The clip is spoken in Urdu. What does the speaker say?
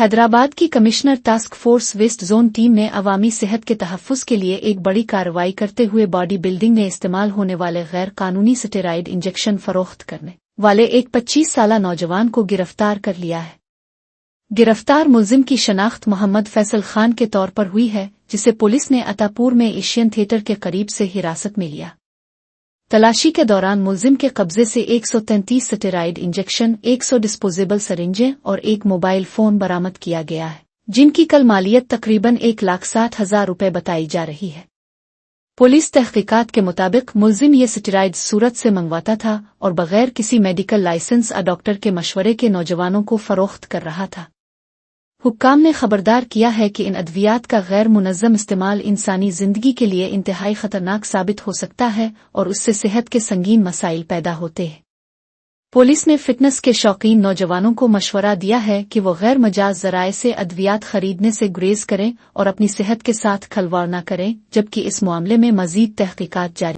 حیدرآباد کی commissioner task force west zone team نے عوامی صحت کے تحفظ کے لیے ایک بڑی کارروائی کرتے ہوئے باڈی بلڈنگ میں استعمال ہونے والے غیر قانونی سٹیرائڈ انجیکشن فروخت کرنے والے ایک 25 سالہ نوجوان کو گرفتار کر لیا ہے۔ گرفتار ملزم کی شناخت محمد فیصل خان کے طور پر ہوئی ہے، جسے پولیس نے عطاپور میں ایشین تھیٹر کے قریب سے حراست میں لیا۔ تلاشی کے دوران ملزم کے قبضے سے 133 سٹیرائڈ انجیکشن، 100 ڈسپوزیبل سرنجیں اور ایک موبائل فون برآمد کیا گیا ہے، جن کی کل مالیت تقریباً 1,60,000 روپے بتائی جا رہی ہے۔ پولیس تحقیقات کے مطابق ملزم یہ سٹیرائڈ صورت سے منگواتا تھا اور بغیر کسی میڈیکل لائسنس ڈاکٹر کے مشورے کے نوجوانوں کو فروخت کر رہا تھا۔ حکام نے خبردار کیا ہے کہ ان ادویات کا غیر منظم استعمال انسانی زندگی کے لیے انتہائی خطرناک ثابت ہو سکتا ہے اور اس سے صحت کے سنگین مسائل پیدا ہوتے ہیں۔ پولیس نے فٹنس کے شوقین نوجوانوں کو مشورہ دیا ہے کہ وہ غیر مجاز ذرائع سے ادویات خریدنے سے گریز کریں اور اپنی صحت کے ساتھ کھلواڑ نہ کریں، جبکہ اس معاملے میں مزید تحقیقات جاری